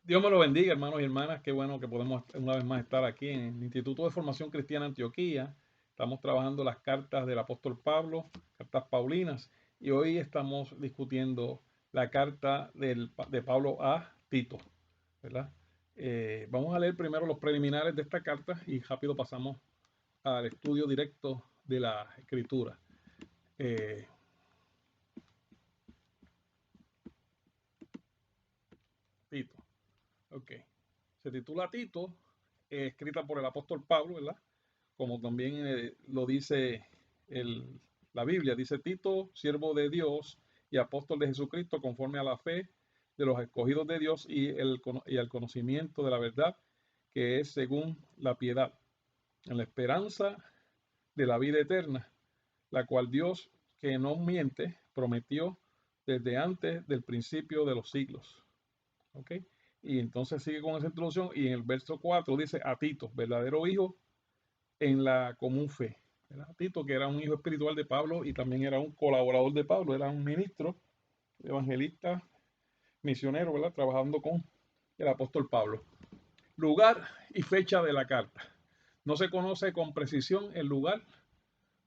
Dios me lo bendiga, hermanos y hermanas. Qué bueno que podemos una vez más estar aquí en el Instituto de Formación Cristiana Antioquía. Estamos trabajando las cartas del apóstol Pablo, cartas paulinas, y hoy estamos discutiendo la carta de Pablo a Tito, ¿verdad? Vamos a leer primero los preliminares de esta carta y rápido pasamos al estudio directo de la escritura. Eh, Tito, ok. Se titula Tito, escrita por el apóstol Pablo, ¿verdad? Como también lo dice el- la Biblia, dice Tito, siervo de Dios y apóstol de Jesucristo, conforme a la fe de los escogidos de Dios y al conocimiento de la verdad, que es según la piedad, en la esperanza de la vida eterna, la cual Dios, que no miente, prometió desde antes del principio de los siglos. ¿Ok? Y entonces sigue con esa introducción y en el verso 4 dice a Tito, verdadero hijo en la común fe. ¿Verdad? Tito, que era un hijo espiritual de Pablo y también era un colaborador de Pablo, era un ministro, evangelista, misionero, ¿verdad? Trabajando con el apóstol Pablo. Lugar y fecha de la carta. No se conoce con precisión el lugar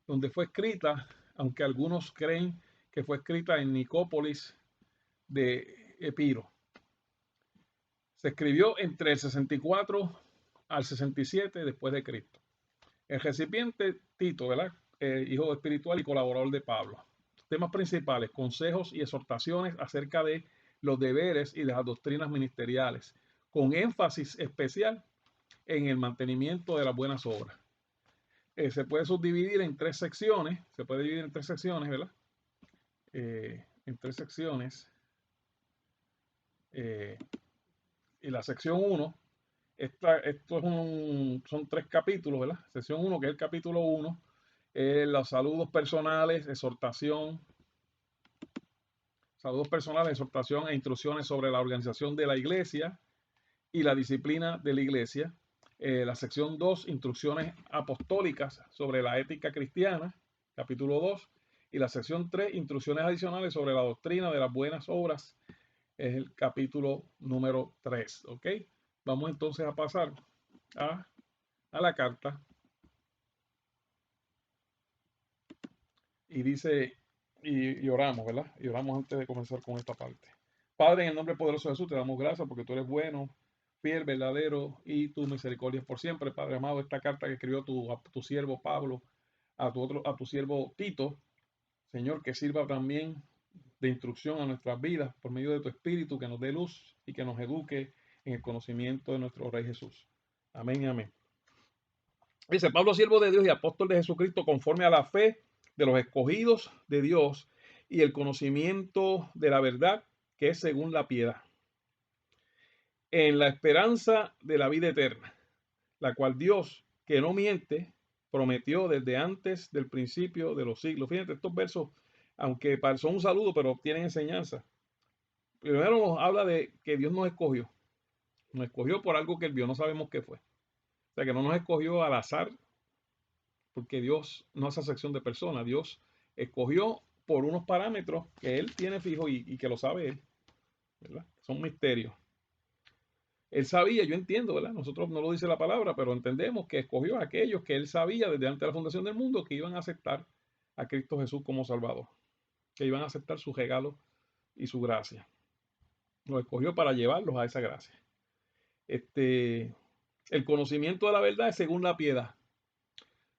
donde fue escrita, aunque algunos creen que fue escrita en Nicópolis de Epiro. Se escribió entre el 64 al 67 después de Cristo. El recipiente Tito, ¿verdad? Hijo espiritual y colaborador de Pablo. Temas principales, consejos y exhortaciones acerca de los deberes y las doctrinas ministeriales, con énfasis especial en el mantenimiento de las buenas obras. Se puede subdividir en tres secciones, ¿verdad? En tres secciones. Eh, y la sección 1, son tres capítulos, ¿verdad? Sección 1, que es el capítulo 1, los saludos personales, exhortación e instrucciones sobre la organización de la iglesia y la disciplina de la iglesia. La sección 2, instrucciones apostólicas sobre la ética cristiana, capítulo 2. Y la sección 3, instrucciones adicionales sobre la doctrina de las buenas obras, es el capítulo número 3. ¿Ok? Vamos entonces a pasar a, a la carta. Y dice, y oramos, ¿verdad? Y oramos antes de comenzar con esta parte. Padre, en el nombre poderoso de Jesús, te damos gracias porque tú eres bueno, fiel, verdadero y tu misericordia es por siempre. Padre amado, esta carta que escribió a tu siervo Pablo, a tu siervo Tito, Señor, que sirva también de instrucción a nuestras vidas por medio de tu Espíritu, que nos dé luz y que nos eduque en el conocimiento de nuestro Rey Jesús. Amén y amén. Dice Pablo, siervo de Dios y apóstol de Jesucristo, conforme a la fe de los escogidos de Dios y el conocimiento de la verdad, que es según la piedad, en la esperanza de la vida eterna, la cual Dios, que no miente, prometió desde antes del principio de los siglos. Fíjate, estos versos, aunque son un saludo, pero tienen enseñanza. Primero nos habla de que Dios nos escogió por algo que él vio, no sabemos qué fue. O sea, que no nos escogió al azar, porque Dios no hace acepción de personas. Dios escogió por unos parámetros que Él tiene fijo y que lo sabe Él, ¿verdad? Son misterios. Él sabía, yo entiendo, ¿verdad? Nosotros no lo dice la palabra, pero entendemos que escogió a aquellos que Él sabía desde antes de la fundación del mundo que iban a aceptar a Cristo Jesús como Salvador, que iban a aceptar su regalo y su gracia. Los escogió para llevarlos a esa gracia. El conocimiento de la verdad es según la piedad.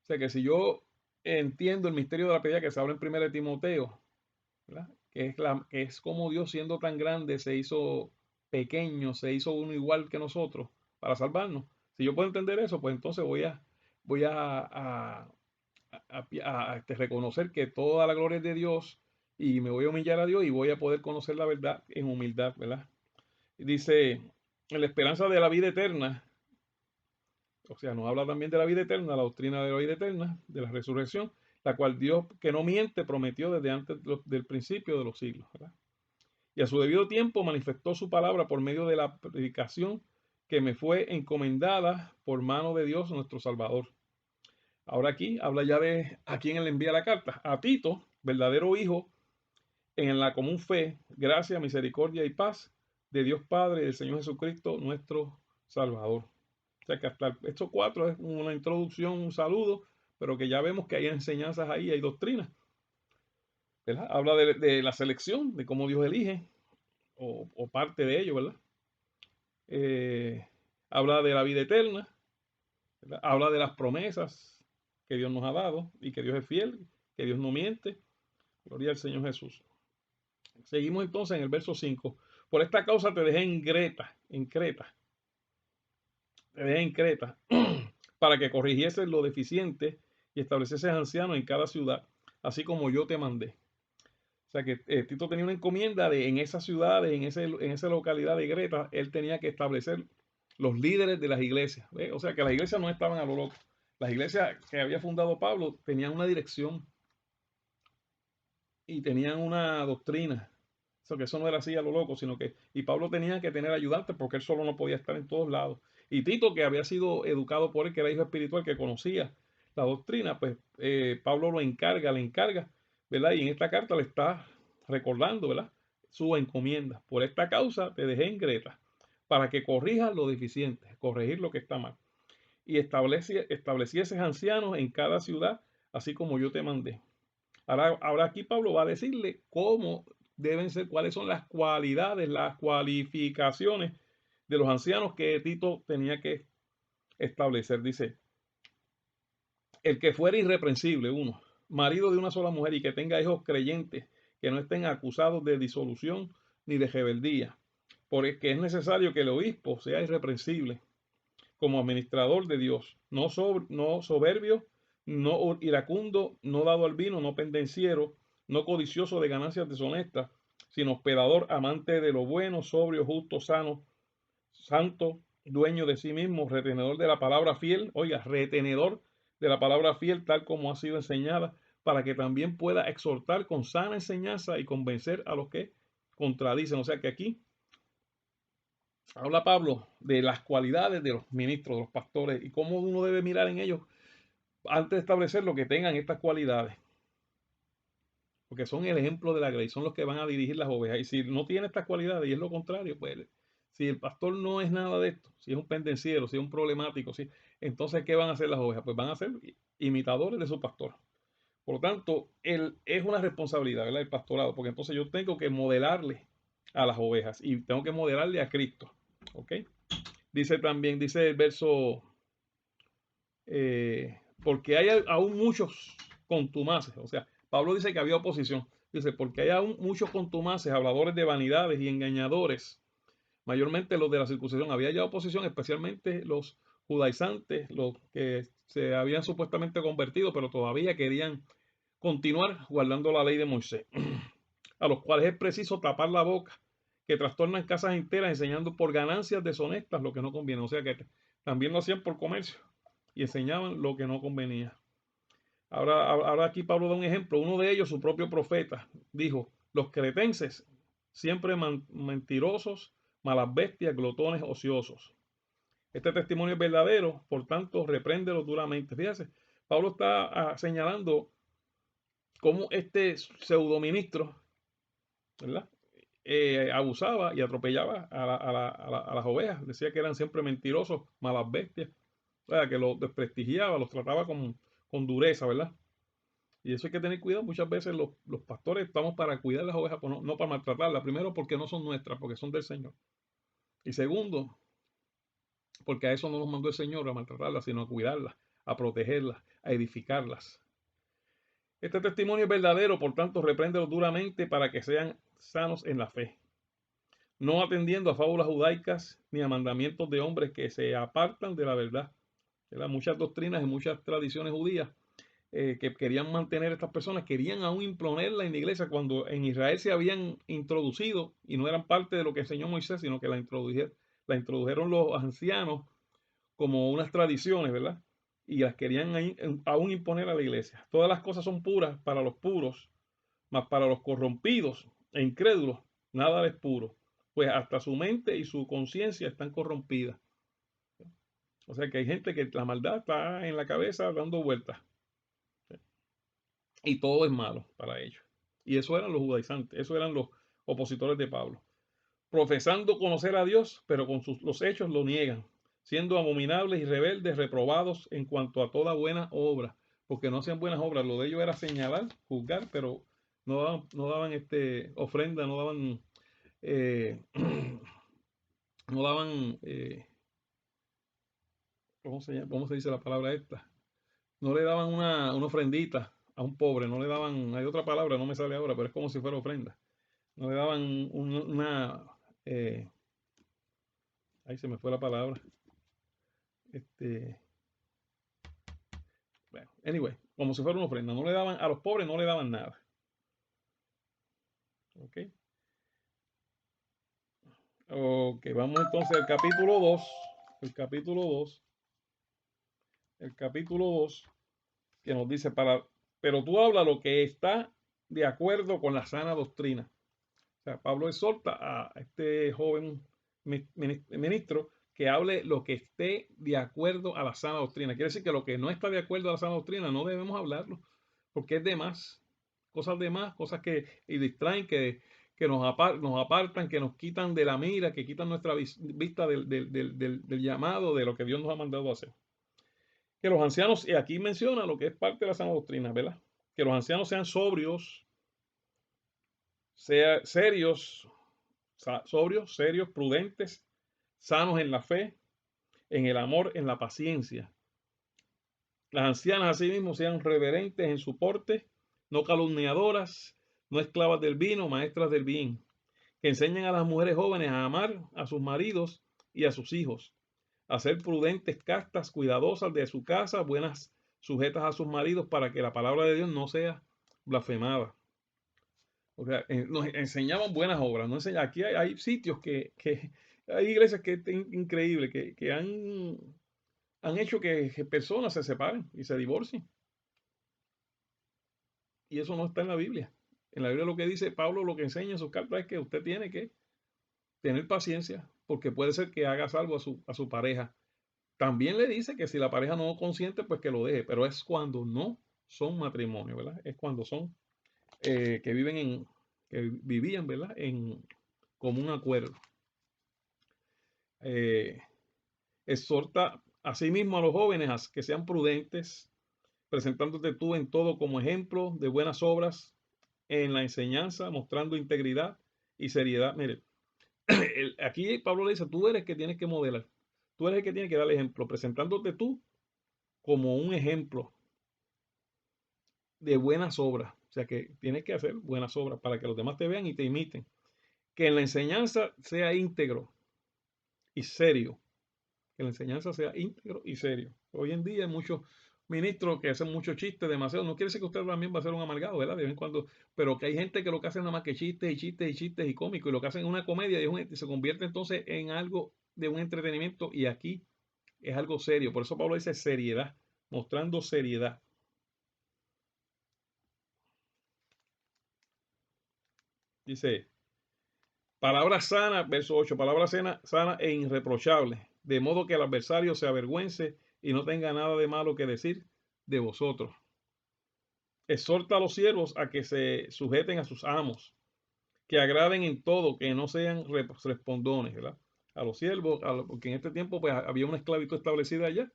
O sea que si yo entiendo el misterio de la piedad que se habla en 1 de Timoteo, ¿verdad? Que es como Dios siendo tan grande se hizo pequeño, se hizo uno igual que nosotros para salvarnos. Si yo puedo entender eso, pues entonces voy a reconocer que toda la gloria es de Dios y me voy a humillar a Dios y voy a poder conocer la verdad en humildad, ¿verdad? Y dice, en la esperanza de la vida eterna, o sea, nos habla también de la vida eterna, la doctrina de la vida eterna, de la resurrección, la cual Dios, que no miente, prometió desde antes del principio de los siglos, ¿verdad? Y a su debido tiempo manifestó su palabra por medio de la predicación que me fue encomendada por mano de Dios nuestro Salvador. Ahora aquí habla ya de a quién él envía la carta. A Tito, verdadero hijo, en la común fe, gracia, misericordia y paz de Dios Padre y del Señor Jesucristo, nuestro Salvador. O sea que hasta estos cuatro es una introducción, un saludo, pero que ya vemos que hay enseñanzas ahí, hay doctrinas, ¿verdad? Habla de la selección, de cómo Dios elige, o parte de ello, ¿verdad? Habla de la vida eterna, ¿verdad? Habla de las promesas que Dios nos ha dado y que Dios es fiel, que Dios no miente. Gloria al Señor Jesús. Seguimos entonces en el verso 5. Por esta causa te dejé en Creta, te dejé en Creta, para que corrigieses lo deficiente y establecieses ancianos en cada ciudad, así como yo te mandé. O sea que Tito tenía una encomienda de en esas ciudades, en esa localidad de Creta, él tenía que establecer los líderes de las iglesias. ¿Ve? O sea que las iglesias no estaban a lo loco. Las iglesias que había fundado Pablo tenían una dirección y tenían una doctrina. Eso que eso no era así a lo loco, sino que, y Pablo tenía que tener ayudantes porque él solo no podía estar en todos lados. Y Tito, que había sido educado por él, que era hijo espiritual, que conocía la doctrina, pues Pablo le encarga, ¿verdad? Y en esta carta le está recordando, ¿verdad? Su encomienda. Por esta causa te dejé en Creta, para que corrijas lo deficiente, corregir lo que está mal. Y establecieses ancianos en cada ciudad, así como yo te mandé. Ahora aquí Pablo va a decirle cómo deben ser, cuáles son las cualidades, las cualificaciones de los ancianos que Tito tenía que establecer. Dice, el que fuera irreprensible, uno, marido de una sola mujer y que tenga hijos creyentes, que no estén acusados de disolución ni de rebeldía, porque es necesario que el obispo sea irreprensible como administrador de Dios, no soberbio, no iracundo, no dado al vino, no pendenciero, no codicioso de ganancias deshonestas, sino hospedador, amante de lo bueno, sobrio, justo, sano, santo, dueño de sí mismo, retenedor de la palabra fiel, oiga, retenedor de la palabra fiel tal como ha sido enseñada, para que también pueda exhortar con sana enseñanza y convencer a los que contradicen. O sea que aquí habla Pablo de las cualidades de los ministros, de los pastores y cómo uno debe mirar en ellos antes de establecer lo que tengan estas cualidades. Porque son el ejemplo de la grey, son los que van a dirigir las ovejas. Y si no tiene estas cualidades y es lo contrario, pues si el pastor no es nada de esto, si es un pendenciero, si es un problemático, si, entonces ¿qué van a hacer las ovejas? Pues van a ser imitadores de su pastor. Por lo tanto, es una responsabilidad, ¿verdad? El pastorado, porque entonces yo tengo que modelarle a las ovejas y tengo que modelarle a Cristo. ¿Ok? Dice también, dice el verso, porque hay aún muchos contumaces. O sea, Pablo dice que había oposición. Dice, porque hay aún muchos contumaces, habladores de vanidades y engañadores, mayormente los de la circuncisión. Había ya oposición, especialmente los judaizantes, los que se habían supuestamente convertido, pero todavía querían continuar guardando la ley de Moisés, a los cuales es preciso tapar la boca, que trastornan casas enteras enseñando por ganancias deshonestas lo que no conviene. O sea que también lo hacían por comercio y enseñaban lo que no convenía. Ahora aquí Pablo da un ejemplo. Uno de ellos, su propio profeta, dijo, los cretenses, siempre mentirosos, malas bestias, glotones, ociosos. Este testimonio es verdadero, por tanto, repréndelo duramente. Fíjese, Pablo está señalando cómo este pseudoministro, ¿verdad? Abusaba y atropellaba a las ovejas. Decía que eran siempre mentirosos, malas bestias, o sea, que los desprestigiaba, los trataba con dureza, ¿verdad? Y eso hay que tener cuidado. Muchas veces los pastores estamos para cuidar las ovejas, pues no para maltratarlas. Primero, porque no son nuestras, porque son del Señor. Y segundo, porque a eso no nos mandó el Señor, a maltratarlas, sino a cuidarlas, a protegerlas, a edificarlas. Este testimonio es verdadero, por tanto, repréndelo duramente para que sean sanos en la fe, no atendiendo a fábulas judaicas ni a mandamientos de hombres que se apartan de la verdad. Muchas doctrinas y muchas tradiciones judías que querían mantener estas personas, querían aún imponerla en la iglesia cuando en Israel se habían introducido y no eran parte de lo que enseñó Moisés, sino que la introdujeron los ancianos como unas tradiciones, ¿verdad? Y las querían aún imponer a la iglesia. Todas las cosas son puras para los puros, mas para los corrompidos e incrédulos nada es puro, pues hasta su mente y su conciencia están corrompidas. O sea que hay gente que la maldad está en la cabeza dando vueltas y todo es malo para ellos. Y eso eran los judaizantes, eso eran los opositores de Pablo. profesando conocer a Dios, pero con los hechos lo niegan, siendo abominables y rebeldes, reprobados en cuanto a toda buena obra, porque no hacían buenas obras. Lo de ellos era señalar, juzgar, pero no daban ofrenda, no daban, no daban, ¿cómo se dice la palabra esta? No le daban una ofrendita a un pobre, no le daban, hay otra palabra, no me sale ahora, pero es como si fuera ofrenda. No le daban eh, ahí se me fue la palabra. Este, bueno, anyway, como si fuera una ofrenda. No le daban, a los pobres no le daban nada. Ok. Ok, vamos entonces al capítulo 2. El capítulo 2. El capítulo 2 que nos dice, pero tú habla lo que está de acuerdo con la sana doctrina. O sea, Pablo exhorta a este joven ministro que hable lo que esté de acuerdo a la sana doctrina. Quiere decir que lo que no está de acuerdo a la sana doctrina no debemos hablarlo, porque es de más, cosas que y distraen, que nos apartan, que nos quitan de la mira, que quitan nuestra vista del llamado, de lo que Dios nos ha mandado a hacer. Que los ancianos, y aquí menciona lo que es parte de la sana doctrina, ¿verdad? Que los ancianos sean sobrios, serios, prudentes, sanos en la fe, en el amor, en la paciencia. Las ancianas asimismo sean reverentes en su porte, no calumniadoras, no esclavas del vino, maestras del bien, que enseñen a las mujeres jóvenes a amar a sus maridos y a sus hijos, a ser prudentes, castas, cuidadosas de su casa, buenas, sujetas a sus maridos, para que la palabra de Dios no sea blasfemada. O sea, nos enseñaban buenas obras. No aquí hay sitios hay iglesias que es increíble, que han hecho que personas se separen y se divorcien. Y eso no está en la Biblia. En la Biblia lo que dice Pablo, lo que enseña en sus cartas es que usted tiene que tener paciencia, porque puede ser que haga salvo a su pareja. También le dice que si la pareja no consiente, pues que lo deje, pero es cuando no son matrimonio, ¿verdad? Es cuando son que vivían, ¿verdad? En común acuerdo. Exhorta asimismo a los jóvenes a que sean prudentes, presentándote tú en todo como ejemplo de buenas obras en la enseñanza, mostrando integridad y seriedad. Mire, aquí Pablo le dice, tú eres el que tienes que modelar, tú eres el que tiene que dar el ejemplo, presentándote tú como un ejemplo de buenas obras. O sea que tienes que hacer buenas obras para que los demás te vean y te imiten. Que en la enseñanza sea íntegro y serio. Que la enseñanza sea íntegro y serio. Hoy en día hay muchos ministros que hacen muchos chistes, demasiado. No quiere decir que usted también va a ser un amargado, ¿verdad? De vez en cuando. Pero que hay gente que lo que hace nada más que chistes y chistes y chistes y cómicos. Y lo que hacen es una comedia y se convierte entonces en algo de un entretenimiento. Y aquí es algo serio. Por eso Pablo dice seriedad, mostrando seriedad. Dice, palabra sana, verso 8, palabra sana e irreprochable, de modo que el adversario se avergüence y no tenga nada de malo que decir de vosotros. Exhorta a los siervos a que se sujeten a sus amos, que agraden en todo, que no sean respondones, ¿verdad? A los siervos, porque en este tiempo pues había una esclavitud establecida allá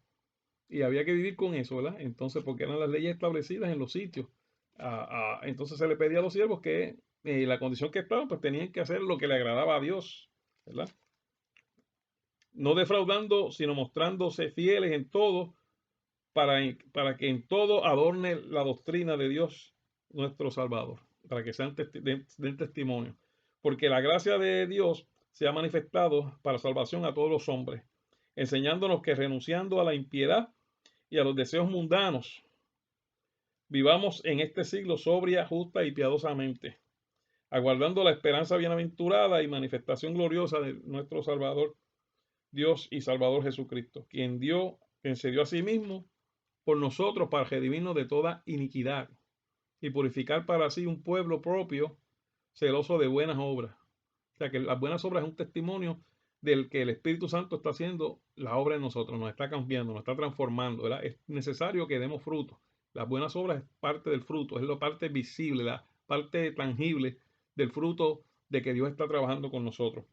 y había que vivir con eso, ¿verdad? Entonces, porque eran las leyes establecidas en los sitios. Entonces se le pedía a los siervos que la condición que estaban, pues tenían que hacer lo que le agradaba a Dios, ¿verdad? No defraudando, sino mostrándose fieles en todo, para que en todo adorne la doctrina de Dios, nuestro Salvador, para que den testimonio. Porque la gracia de Dios se ha manifestado para salvación a todos los hombres, enseñándonos que renunciando a la impiedad y a los deseos mundanos, vivamos en este siglo sobria, justa y piadosamente, aguardando la esperanza bienaventurada y manifestación gloriosa de nuestro Salvador, Dios y Salvador Jesucristo, quien se dio a sí mismo por nosotros para redimirnos de toda iniquidad y purificar para sí un pueblo propio, celoso de buenas obras. O sea que las buenas obras es un testimonio del que el Espíritu Santo está haciendo la obra en nosotros, nos está cambiando, nos está transformando, ¿verdad? Es necesario que demos fruto. Las buenas obras es parte del fruto, es la parte visible, la parte tangible del fruto de que Dios está trabajando con nosotros.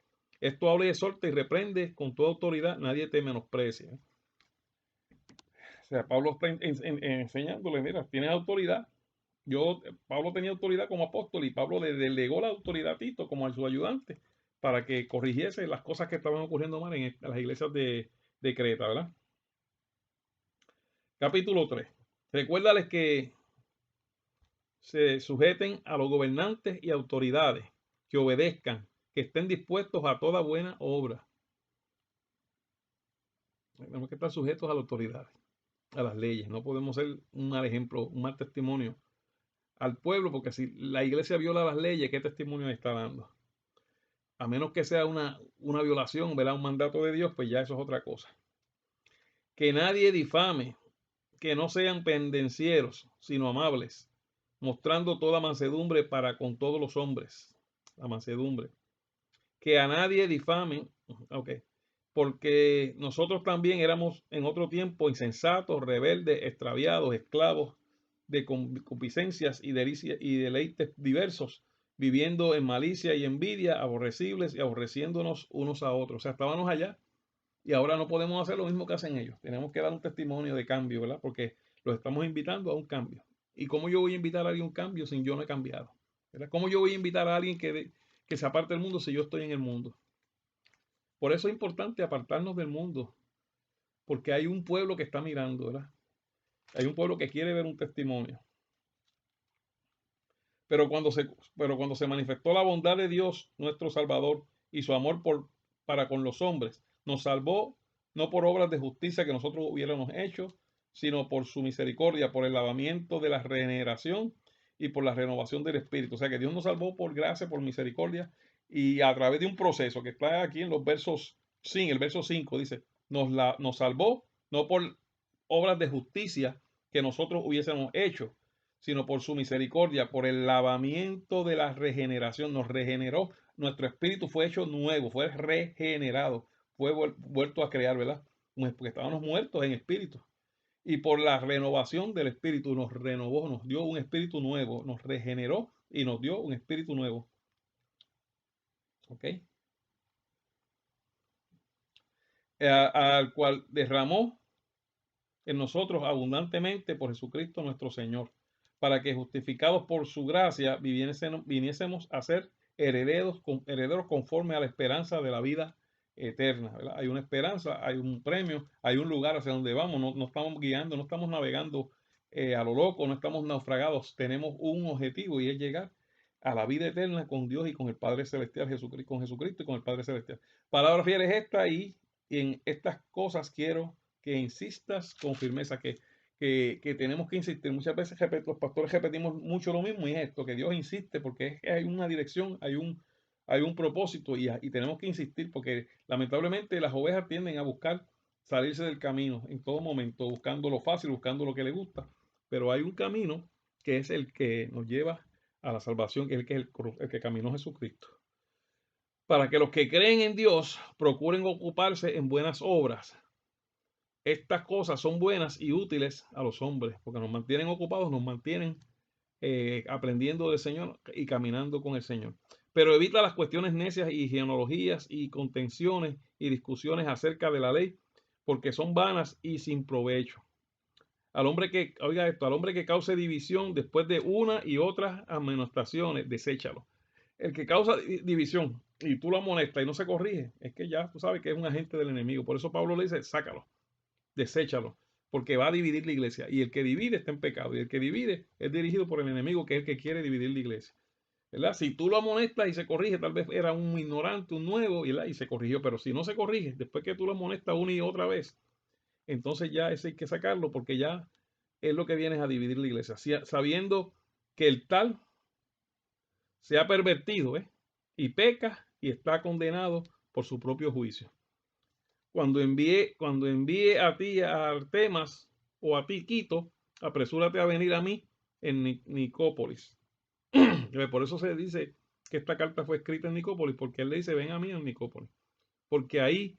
Esto habla y exhorta y reprende con toda autoridad, nadie te menosprecia. O sea, Pablo está enseñándole, mira, tienes autoridad. Pablo tenía autoridad como apóstol y Pablo le delegó la autoridad a Tito como a su ayudante para que corrigiese las cosas que estaban ocurriendo mal en las iglesias de Creta, ¿verdad? Capítulo 3. Recuérdales que se sujeten a los gobernantes y autoridades, que obedezcan, que estén dispuestos a toda buena obra. Tenemos que estar sujetos a las autoridades, a las leyes. No podemos ser un mal ejemplo, un mal testimonio al pueblo, porque si la iglesia viola las leyes, ¿qué testimonio está dando? A menos que sea una violación, ¿verdad? Un mandato de Dios, pues ya eso es otra cosa. Que nadie difame, que no sean pendencieros, sino amables, mostrando toda mansedumbre para con todos los hombres. La mansedumbre. Que a nadie difamen, ok, porque nosotros también éramos en otro tiempo insensatos, rebeldes, extraviados, esclavos de concupiscencias y deleites diversos, viviendo en malicia y envidia, aborrecibles y aborreciéndonos unos a otros. O sea, estábamos allá y ahora no podemos hacer lo mismo que hacen ellos. Tenemos que dar un testimonio de cambio, ¿verdad? Porque los estamos invitando a un cambio. ¿Y cómo yo voy a invitar a alguien a un cambio si yo no he cambiado? ¿Verdad? ¿Cómo yo voy a invitar a alguien que se aparte del mundo si yo estoy en el mundo? Por eso es importante apartarnos del mundo, porque hay un pueblo que está mirando, ¿verdad? Hay un pueblo que quiere ver un testimonio. Pero cuando se manifestó la bondad de Dios, nuestro Salvador, y su amor para con los hombres, nos salvó no por obras de justicia que nosotros hubiéramos hecho, sino por su misericordia, por el lavamiento de la regeneración y por la renovación del Espíritu. O sea que Dios nos salvó por gracia, por misericordia, y a través de un proceso que está aquí en los versos, sí, el verso 5 dice, nos salvó no por obras de justicia que nosotros hubiésemos hecho, sino por su misericordia, por el lavamiento de la regeneración. Nos regeneró, nuestro espíritu fue hecho nuevo, fue regenerado, fue vuelto a crear, ¿verdad? Porque estábamos muertos en espíritu. Y por la renovación del espíritu nos renovó, nos dio un espíritu nuevo, nos regeneró y nos dio un espíritu nuevo. ¿Ok? Al cual derramó en nosotros abundantemente por Jesucristo nuestro Señor, para que justificados por su gracia viniésemos a ser herederos conforme a la esperanza de la vida eterna, ¿verdad? Hay una esperanza, hay un premio, hay un lugar hacia donde vamos, no estamos guiando, no estamos navegando a lo loco, no estamos naufragados, tenemos un objetivo y es llegar a la vida eterna con Dios y con el Padre Celestial, con Jesucristo y con el Padre Celestial. Palabra fiel es esta y en estas cosas quiero que insistas con firmeza, que tenemos que insistir. Muchas veces los pastores repetimos mucho lo mismo y es esto, que Dios insiste porque es que hay una dirección, hay un propósito y tenemos que insistir porque lamentablemente las ovejas tienden a buscar salirse del camino en todo momento, buscando lo fácil, buscando lo que les gusta, pero hay un camino que es el que nos lleva a la salvación, que es el que caminó Jesucristo. Para que los que creen en Dios procuren ocuparse en buenas obras. Estas cosas son buenas y útiles a los hombres, porque nos mantienen ocupados, nos mantienen aprendiendo del Señor y caminando con el Señor. Pero evita las cuestiones necias y genealogías y contenciones y discusiones acerca de la ley, porque son vanas y sin provecho. Al hombre que cause división después de una y otras amonestaciones, deséchalo. El que causa división y tú lo amonestas y no se corrige, es que ya tú sabes que es un agente del enemigo. Por eso Pablo le dice, sácalo, deséchalo, porque va a dividir la iglesia. Y el que divide está en pecado. Y el que divide es dirigido por el enemigo, que es el que quiere dividir la iglesia. ¿Verdad? Si tú lo amonestas y se corrige, tal vez era un ignorante, un nuevo, ¿verdad? Y se corrigió. Pero si no se corrige, después que tú lo amonestas una y otra vez, entonces ya ese hay que sacarlo, porque ya es lo que viene a dividir la iglesia. Sabiendo que el tal se ha pervertido, y peca y está condenado por su propio juicio. Cuando envíe a ti a Artemas o a ti Quito, apresúrate a venir a mí en Nicópolis. Por eso se dice que esta carta fue escrita en Nicópolis, porque él le dice, ven a mí en Nicópolis. Porque ahí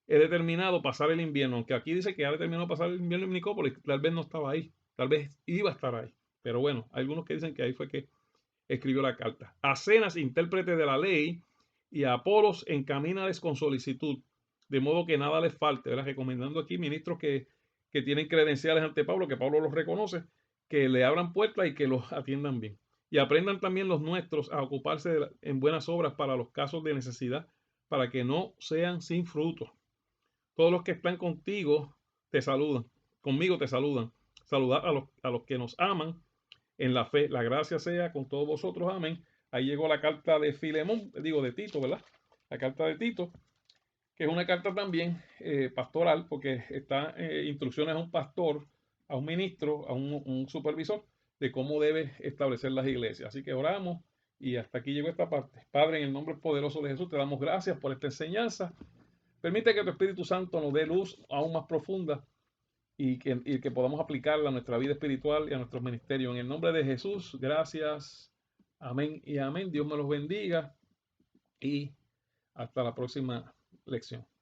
he determinado pasar el invierno. Aunque aquí dice que ha determinado pasar el invierno en Nicópolis, tal vez no estaba ahí, tal vez iba a estar ahí. Pero bueno, hay algunos que dicen que ahí fue que escribió la carta. A Zenas, intérprete de la ley, y a Apolos encamínales con solicitud, de modo que nada les falte, ¿verdad? Recomendando aquí ministros que tienen credenciales ante Pablo, que Pablo los reconoce, que le abran puertas y que los atiendan bien. Y aprendan también los nuestros a ocuparse en buenas obras para los casos de necesidad, para que no sean sin fruto. Todos los que están contigo te saludan, conmigo te saludan. Saludad a los que nos aman en la fe. La gracia sea con todos vosotros. Amén. Ahí llegó la carta de Filemón, digo de Tito, ¿verdad? La carta de Tito, que es una carta también pastoral, porque está instrucciones a un pastor, a un ministro, a un supervisor, de cómo debe establecer las iglesias. Así que oramos y hasta aquí llegó esta parte. Padre, en el nombre poderoso de Jesús, te damos gracias por esta enseñanza. Permite que tu Espíritu Santo nos dé luz aún más profunda y que podamos aplicarla a nuestra vida espiritual y a nuestros ministerios. En el nombre de Jesús, gracias. Amén y amén. Dios me los bendiga y hasta la próxima lección.